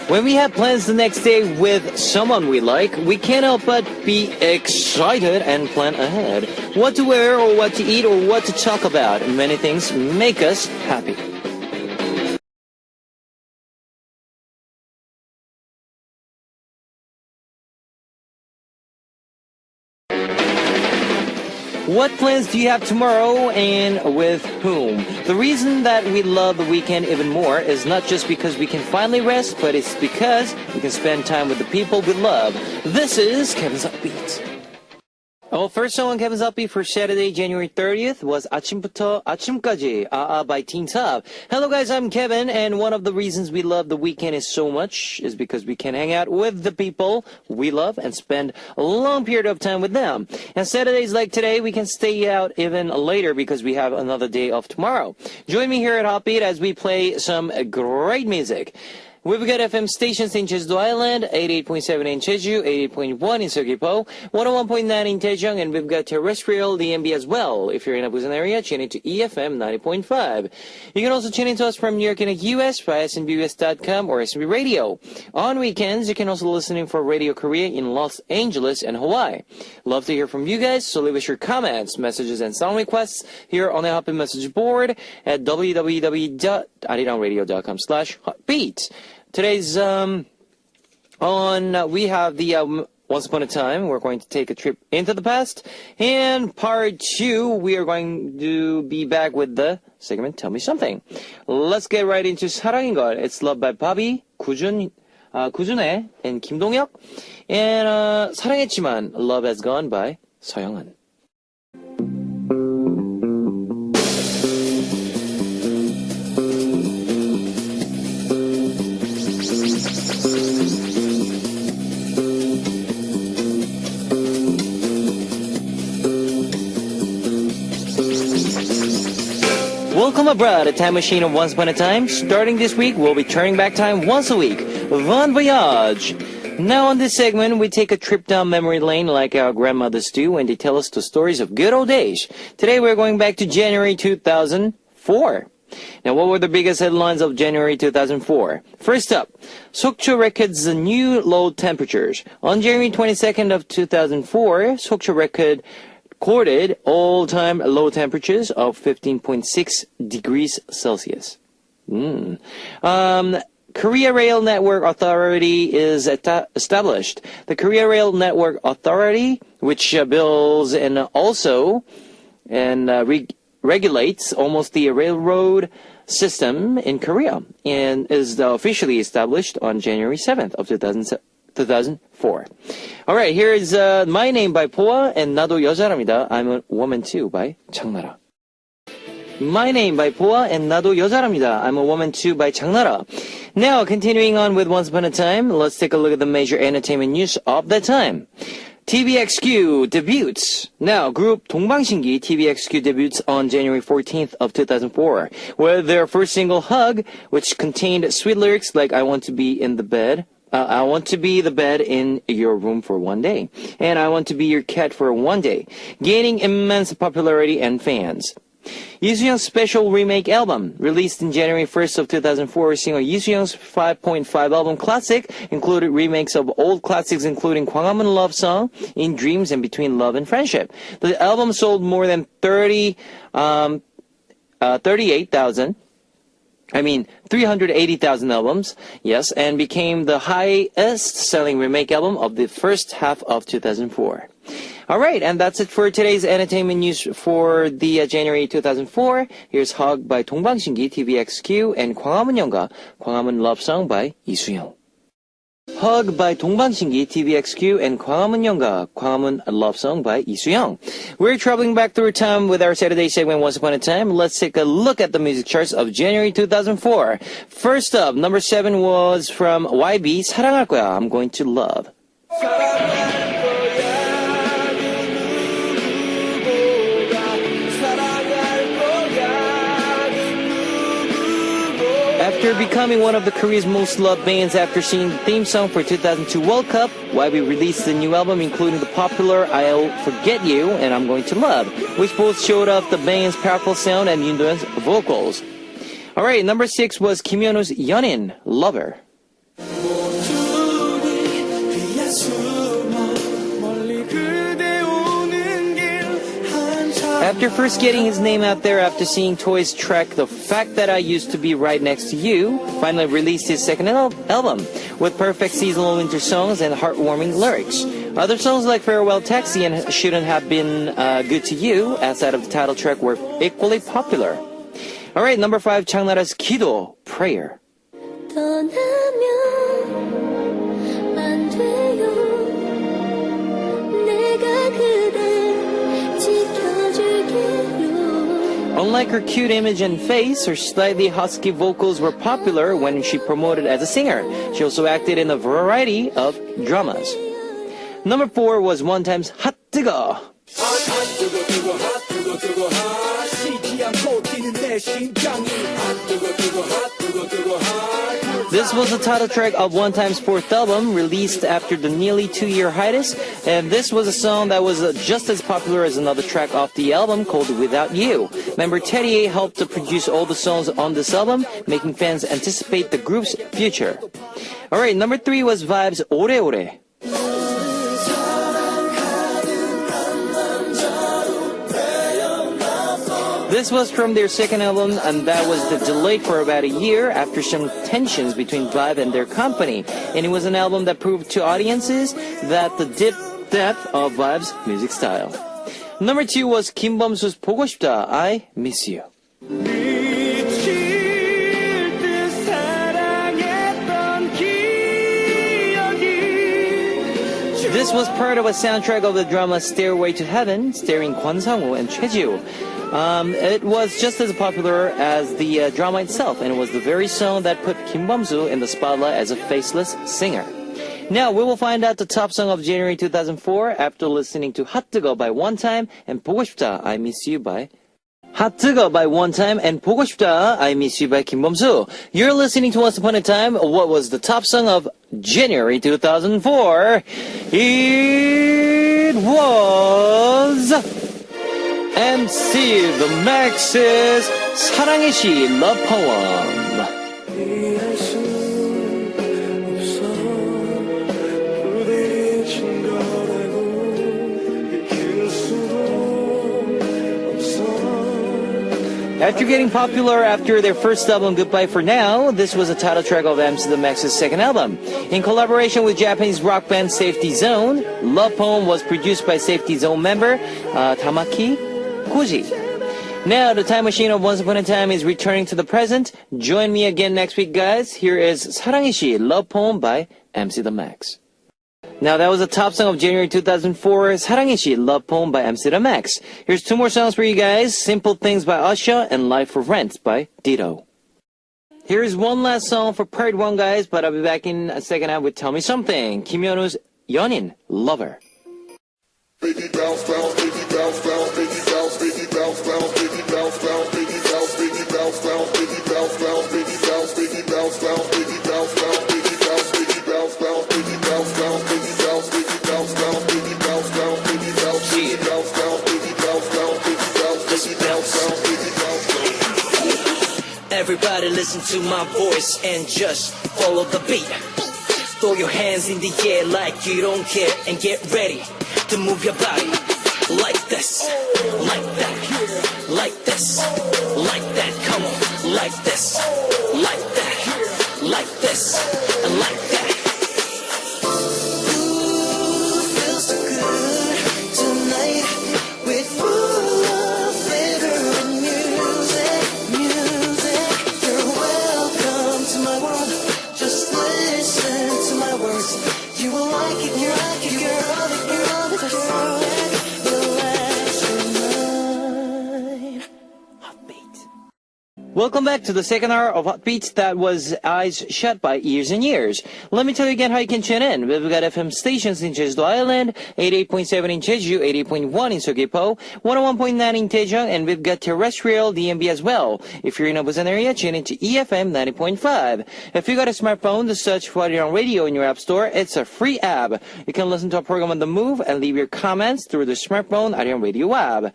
When we have plans the next day with someone we like, we can't help but be excited and plan ahead. What to wear or what to eat or what to talk about. Many things make us happy. What plans do you have tomorrow and with whom? The reason that we love the weekend even more is not just because we can finally rest, but it's because we can spend time with the people we love. This is Kevin's Upbeat. Our first song on Kevin's Upbeat for Saturday, January 30th was 아침부터 아침까지 by Teen Top. Hello guys, I'm Kevin, and one of the reasons we love the weekend is so much is because we can hang out with the people we love and spend a long period of time with them. And Saturdays like today, we can stay out even later because we have another day off tomorrow. Join me here at Upbeat as we play some great music. We've got FM stations in Jeju Island, 88.7 in Jeju, 88.1 in Seogwipo, 101.9 in Daejeong, and we've got terrestrial DMB as well. If you're in a Busan area, tune into EFM 90.5. You can also tune into us from New York and the US via SNBUS.com or SNB Radio. On weekends, you can also listen in for Radio Korea in Los Angeles and Hawaii. Love to hear from you guys, so leave us your comments, messages, and song requests here on the Hotbeat message board at www.arirangradio.com/hotbeat. Today's we have the Once Upon a Time. We're going to take a trip into the past. And part 2, we are going to be back with the segment Tell Me Something. Let's get right into 사랑인 걸. It's loved by Bobby, 구준혜, and 김동혁. And 사랑했지만 Love Has Gone by 서영은. Welcome abroad, a time machine of Once Upon a Time. Starting this week, we'll be turning back time once a week. Bon voyage! Now on this segment, we take a trip down memory lane like our grandmothers do when they tell us the stories of good old days. Today we're going back to January 2004. Now, what were the biggest headlines of January 2004? First up, Sokcho records the new low temperatures. On January 22nd of 2004, Sokcho recorded all-time low temperatures of 15.6 degrees Celsius. Korea Rail Network Authority is established. The Korea Rail Network Authority, which builds and also regulates almost the railroad system in Korea, and is officially established on January 7th of 2004. All right, here is My Name by Poa and 나도 여자랍니다. I'm a Woman Too by 장나라. My Name by Poa and 나도 여자랍니다. I'm a Woman Too by 장나라. Now, continuing on with Once Upon a Time, let's take a look at the major entertainment news of that time. TVXQ debuts. Now, group 동방신기 TVXQ debuts on January 14th of 2004 with their first single Hug, which contained sweet lyrics like I want to be the bed in your room for one day, and I want to be your cat for one day, gaining immense popularity and fans. Yisuyoung's special remake album, released in January 1st of 2004, singer Yisuyoung's 5.5 album Classic, included remakes of old classics including 광화문 Love Song, In Dreams, and Between Love and Friendship. The album sold more than 380,000 albums, yes, and became the highest-selling remake album of the first half of 2004. All right, and that's it for today's entertainment news for the January 2004. Here's Hug by 동방신기 TVXQ and 광화문 연가, 광화문 Love Song by 이수영. Hug by 동방신기 TVXQ and 광화문 연가, 광화문 Love Song by 이수영. We're traveling back through time with our Saturday segment Once Upon a Time. Let's take a look at the music charts of January 2004. First up, number 7 was from YB, 사랑할 거야, I'm Going to Love. After becoming one of the Korea's most loved bands after singing the theme song for 2002 World Cup, YB released a new album including the popular I'll Forget You and I'm Going to Love, which both showed off the band's powerful sound and Yoon Do-yeon's vocals. Alright, number 6 was Kim Yeon-woo's 연인, Lover. After first getting his name out there after seeing Toy's track The Fact That I Used to Be Right Next to You, finally released his second album with perfect seasonal winter songs and heartwarming lyrics. Other songs like Farewell Taxi and Shouldn't Have Been Good to You, outside of the title track, were equally popular. Alright, number 5, 장나라's 기도, Prayer. Unlike her cute image and face, her slightly husky vocals were popular when she promoted as a singer. She also acted in a variety of dramas. Number 4 was one time's 핫 뜨거. This was the title track of One Time's fourth album, released after the nearly 2-year hiatus, and this was a song that was just as popular as another track off the album called Without You. Member Teddy A helped to produce all the songs on this album, making fans anticipate the group's future. Alright, number 3 was Vibe's 오래오래. This was from their second album, and that was delayed for about a year after some tensions between Vibe and their company. And it was an album that proved to audiences that the depth of Vibe's music style. Number 2 was 김범수's 보고 싶다, I Miss You. This was part of a soundtrack of the drama Stairway to Heaven, starring Kwon Sang-woo and Choi Ji-woo. It was just as popular as the drama itself, and it was the very song that put Kim Bum-soo in the spotlight as a faceless singer. Now, we will find out the top song of January 2004 after listening to 핫 뜨거 by One Time and 보고 싶다, I Miss You by 핫 뜨거 by One Time and 보고 싶다, I Miss You by Kim Bum-soo. You're listening to Once Upon a Time. What was the top song of January 2004? It was MC The Max's 사랑의 시 Love Poem. After getting popular after their first album, Goodbye for Now, this was a title track of MC The Max's second album. In collaboration with Japanese rock band Safety Zone, Love Poem was produced by Safety Zone member Tamaki Koji. Now, the time machine of Once Upon a Time is returning to the present. Join me again next week, guys. Here is 사랑의 시, Love Poem by MC The Max. Now, that was the top song of January 2004, 사랑의 시, Love Poem by MC The Max. Here's 2 more songs for you guys, Simple Things by Usher and Life for Rent by Ditto. Here's one last song for part 1, guys, but I'll be back in a second half with Tell Me Something, 김현우's 연인, Lover. Baby bounce, bounce, baby bounce, bounce, baby bounce, baby bounce, bounce, baby bounce, bounce, baby bounce, baby bounce, bounce, baby bounce, bounce, baby bounce, baby bounce, bounce, baby bounce, bounce, baby bounce, baby bounce, bounce, baby bounce, bounce, baby bounce, baby bounce, bounce, baby bounce, bounce, baby bounce, baby bounce, bounce, baby bounce, bounce, baby bounce, baby bounce, bounce, baby bounce. Everybody listen to my voice and just follow the beat. Throw your hands in the air like you don't care and get ready to move your body like this, like that, like this, like that. Come on, like this, like that, like this, and like that. Ooh, feels so good tonight with full of flavor and music. You're welcome to my world. Just listen to my words. You will like it, you like it, girl. Welcome back to the second hour of Hot Beats. That was Eyes Shut by Years and Years. Let me tell you again how you can tune in. We've got FM stations in Jeju Island, 88.7 in Jeju, 88.1 in Seogwipo, 101.9 in Daejeon, and we've got terrestrial DMB as well. If you're in a Busan area, tune into EFM 90.5. If you got a smartphone, just search for Arirang Radio in your app store. It's a free app. You can listen to our program on the move and leave your comments through the smartphone Arirang Radio app.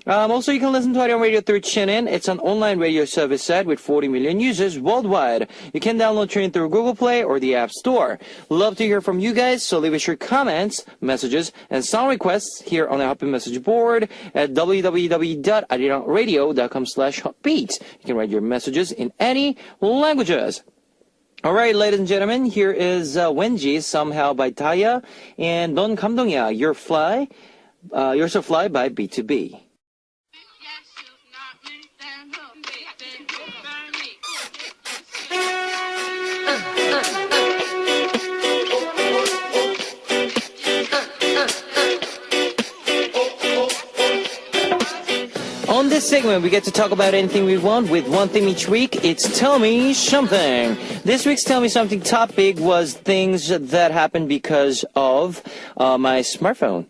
Also, you can listen to Audio Radio through TuneIn. It's an online radio service set with 40 million users worldwide. You can download TuneIn through Google Play or the App Store. Love to hear from you guys, so leave us your comments, messages, and song requests here on the Happy Message board at www.arirang.radio.com/hotbeat. You can write your messages in any languages. All right, ladies and gentlemen, here is Wenji, Somehow by Taya, and 넌 감동이야, You're So Fly by B2B. On this segment, we get to talk about anything we want with one theme each week. It's Tell Me Something. This week's Tell Me Something topic was things that happened because of my smartphone.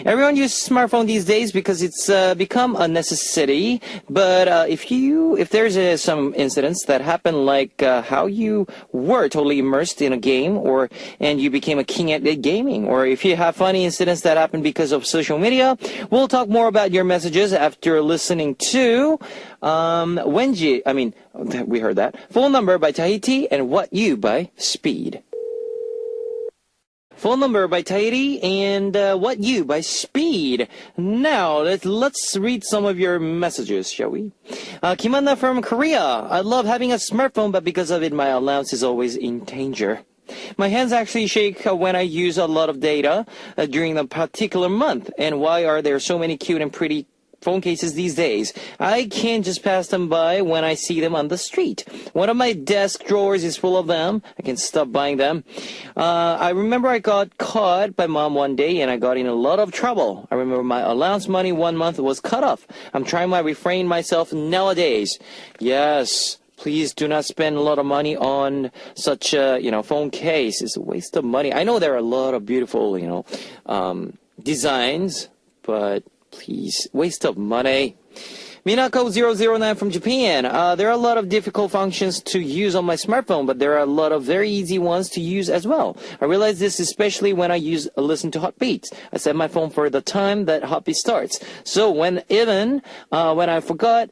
Everyone uses smartphone these days because it's become a necessity. But if there's some incidents that happen, like how you were totally immersed in a game, and you became a king at gaming, or if you have funny incidents that happen because of social media, we'll talk more about your messages after listening to Wenji. We heard that. Phone Number by Tahiti and What You by Speed. Phone Number by Tahiti and What You by Speed. Now, let's read some of your messages, shall we? Kim Anna from Korea. I love having a smartphone, but because of it, my allowance is always in danger. My hands actually shake when I use a lot of data during a particular month. And why are there so many cute and pretty phone cases these days? I can't just pass them by when I see them on the street. One of my desk drawers is full of them. I can't stop buying them. I remember I got caught by mom one day and I got in a lot of trouble. I remember my allowance money 1 month was cut off. I'm trying to refrain myself nowadays. Yes. Please do not spend a lot of money on such a, phone case. It's a waste of money. I know there are a lot of beautiful, designs, but please, waste of money. Minako009 from Japan. There are a lot of difficult functions to use on my smartphone, but there are a lot of very easy ones to use as well. I realize this especially when I listen to Heartbeats. I set my phone for the time that Heartbeat starts. So when I forget,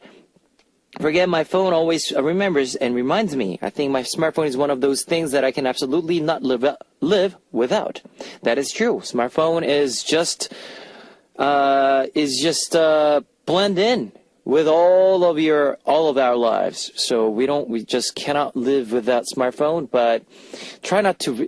my phone always remembers and reminds me. I think my smartphone is one of those things that I can absolutely not live without. That is true. Smartphone is just blend in with all of our lives. So we just cannot live without smartphone, but try not to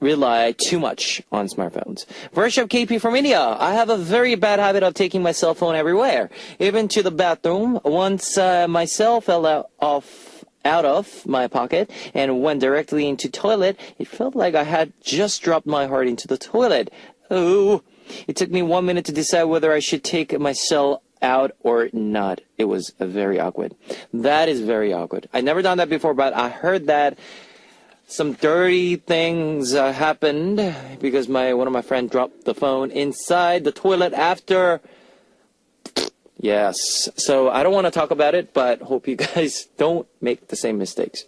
rely too much on smartphones. Worship KP from India. I have a very bad habit of taking my cell phone everywhere, even to the bathroom. Once my cell fell out of my pocket and went directly into toilet, it felt like I had just dropped my heart into the toilet. Oh, it took me 1 minute to decide whether I should take my cell out or not. It was very awkward. That is very awkward. I never done that before, but I heard that some dirty things happened because one of my friends dropped the phone inside the toilet after. Yes. So I don't want to talk about it, but hope you guys don't make the same mistakes.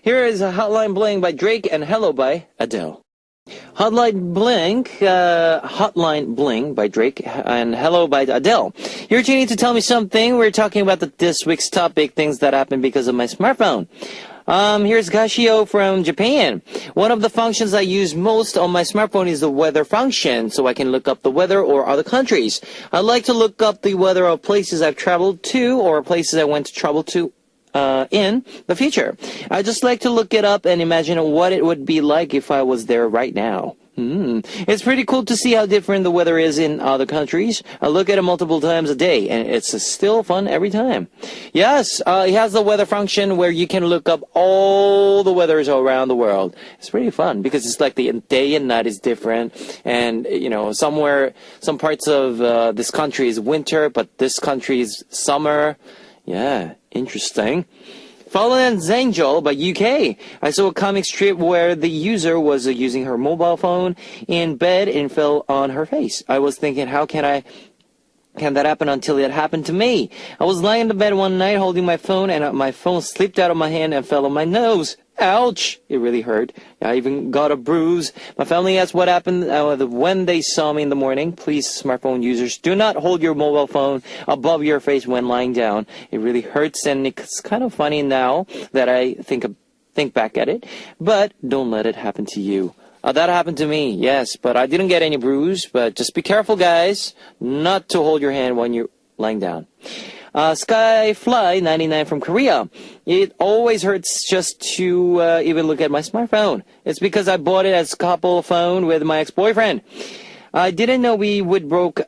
Here is a Hotline Bling by Drake and Hello by Adele. Hotline Bling by Drake and Hello by Adele. You're tuning to Tell Me Something. We're talking about this week's topic, things that happen because of my smartphone. Here's Gashio from Japan. One of the functions I use most on my smartphone is the weather function, so I can look up the weather or other countries. I like to look up the weather of places I've traveled to or places I went to travel to in the future. I just like to look it up and imagine what it would be like if I was there right now. It's pretty cool to see how different the weather is in other countries. I look at it multiple times a day, and it's still fun every time. Yes, it has the weather function where you can look up all the weathers around the world. It's pretty fun because it's like the day and night is different. And, some parts of this country is winter, but this country is summer. Yeah, interesting. Fallen's Angel by UK. I saw a comic strip where the user was using her mobile phone in bed and fell on her face. I was thinking, how can I can that happen until it happened to me? I was lying in the bed one night holding my phone, and my phone slipped out of my hand and fell on my nose. Ouch! It really hurt. I even got a bruise. My family asked what happened when they saw me in the morning. Please, smartphone users, do not hold your mobile phone above your face when lying down. It really hurts, and it's kind of funny now that I think back at it. But don't let it happen to you. That happened to me, yes, but I didn't get any bruise. But just be careful, guys, not to hold your hand when you're lying down. Skyfly99 from Korea. It always hurts just to even look at my smartphone. It's because I bought it as a couple phone with my ex-boyfriend. I didn't know we would break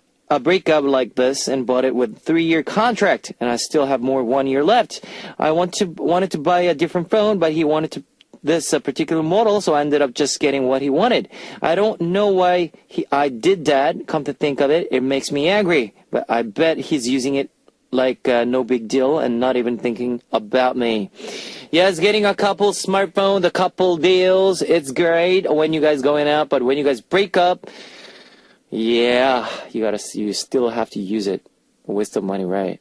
up like this and bought it with 3-year contract, and I still have more 1 year left. I wanted to buy a different phone, but he wanted this particular model, so I ended up just getting what he wanted. I don't know why I did that. Come to think of it, it makes me angry. But I bet he's using it like no big deal and not even thinking about me. Yes, getting a couple smartphone, the couple deals, it's great when you guys going out, but when you guys break up, yeah, you still have to use it. A waste of money, right?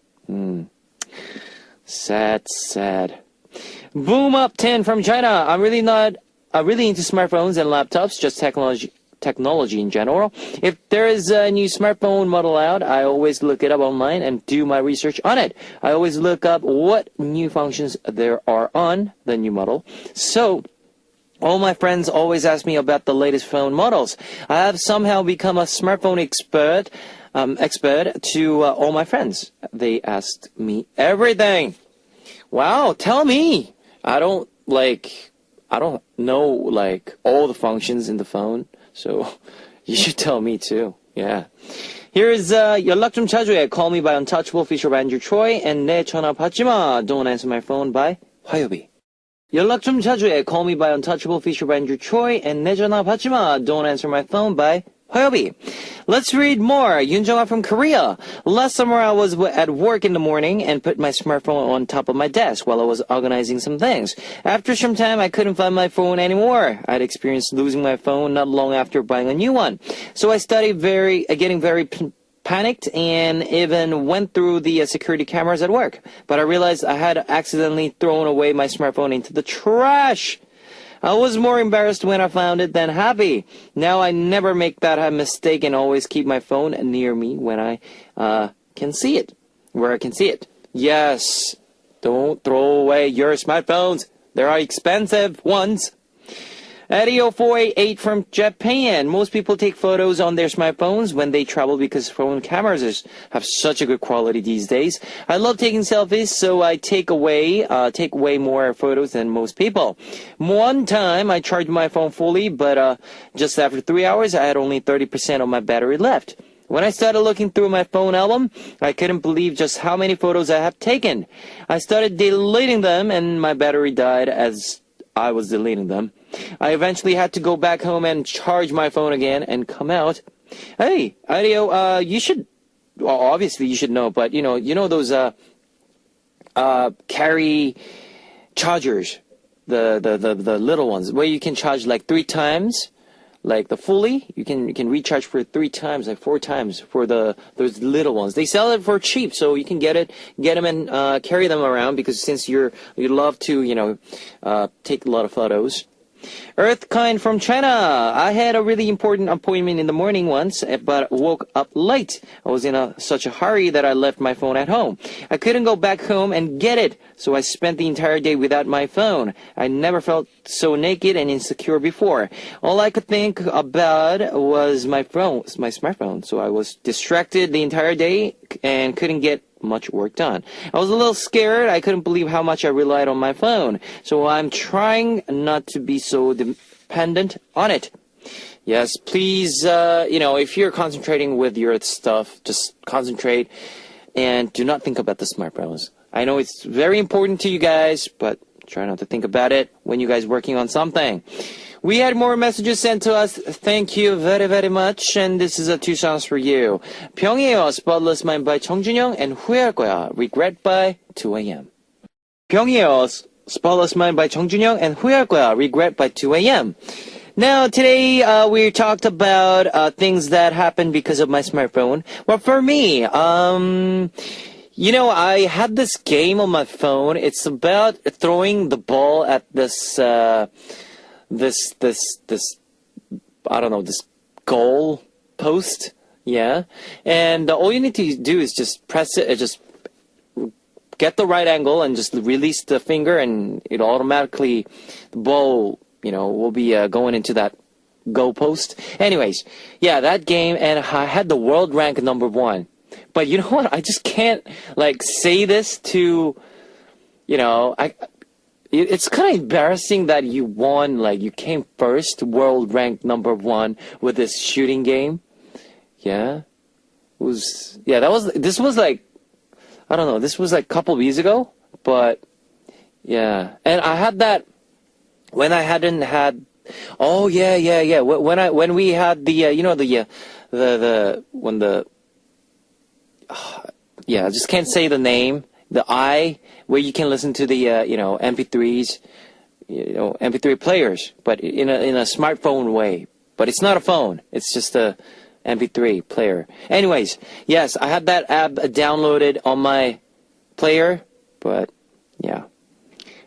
Sad. Boom Up 10 from China. I'm really into smartphones and laptops, just technology in general. If there is a new smartphone model out, I always look it up online and do my research on it. I always look up what new functions there are on the new model. So all my friends always ask me about the latest phone models. I have somehow become a smartphone expert to all my friends. They asked me everything. Wow, tell me. I don't know all the functions in the phone. So you should tell me too. Yeah. Here is 연락 좀 자주 해. Call Me by Untouchable featured by Andrew Choi and 내 전화 받지 마. Don't Answer My Phone by 화요비. 연락 좀 자주 해. Call Me by Untouchable featured by Andrew Choi and 내 전화 받지 마. Don't Answer My Phone by 화요비. Let's read more. Yoon Jung-ah from Korea. Last summer I was at work in the morning and put my smartphone on top of my desk while I was organizing some things. After some time I couldn't find my phone anymore. I'd experienced losing my phone not long after buying a new one. So I started getting very panicked and even went through the security cameras at work. But I realized I had accidentally thrown away my smartphone into the trash. I was more embarrassed when I found it than happy. Now I never make that mistake and always keep my phone near me when I can see it. Where I can see it. Yes, don't throw away your smartphones. There are expensive ones. Eddie0488 from Japan. Most people take photos on their smartphones when they travel because phone cameras have such a good quality these days. I love taking selfies, so I take way more photos than most people. One time I charged my phone fully, but just after 3 hours I had only 30% of my battery left. When I started looking through my phone album, I couldn't believe just how many photos I have taken. I started deleting them and my battery died as I was deleting them. I eventually had to go back home and charge my phone again and come out. Hey, Ideo, you should, well, obviously you should know, but you know those carry chargers, the little ones where you can charge like 3 times, like the fully, you can recharge for 3 times, like 4 times for those little ones. They sell it for cheap, so you can get them and carry them around because since you love to take a lot of photos. Earthkind from China. I had a really important appointment in the morning once, but woke up late. I was in such a hurry that I left my phone at home. I couldn't go back home and get it, so I spent the entire day without my phone. I never felt so naked and insecure before. All I could think about was my smartphone, so I was distracted the entire day and couldn't get much work done. I was a little scared. I couldn't believe how much I relied on my phone. So I'm trying not to be so dependent on it. Yes, please, if you're concentrating with your stuff, just concentrate and do not think about the smartphones. I know it's very important to you guys, but try not to think about it when you guys working on something. We had more messages sent to us. Thank you very, very much. And this is 2 songs for you. 병이에요, Spotless Mind by 정준영 and 후회할 거야, Regret by 2AM. 병이에요, Spotless Mind by 정준영 and 후회할 거야, Regret by 2AM. Now, today we talked about things that happened because of my smartphone. Well, for me, I had this game on my phone. It's about throwing the ball at this I don't know, this goal post. Yeah. And all you need to do is just press it, just get the right angle and just release the finger, and it automatically, the ball, will be going into that goal post. Anyways, yeah, that game, and I had the world rank #1. But you know what? I just can't say this to, it's kind of embarrassing that you won, you came first, world rank #1 with this shooting game. Yeah. This was I don't know, this was a couple of years ago, but yeah. And I had that when I hadn't had, oh yeah. When we had the, I just can't say the name, where you can listen to the, MP3s, MP3 players, but in a smartphone way. But it's not a phone, it's just a MP3 player. Anyways, yes, I had that app downloaded on my player, but yeah,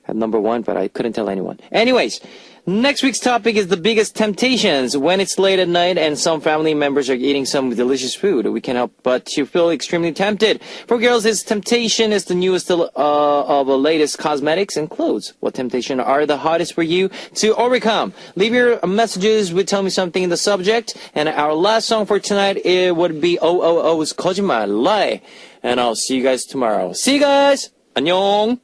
I had #1, but I couldn't tell anyone. Anyways, next week's topic is the biggest temptations. When it's late at night and some family members are eating some delicious food, we can't help but to feel extremely tempted. For girls, this temptation is the newest of the latest cosmetics and clothes. What temptation are the hottest for you to overcome? Leave your messages with Tell Me Something in the subject. And our last song for tonight, it would be OOO's 거짓말, Lie. And I'll see you guys tomorrow. See you guys! 안녕!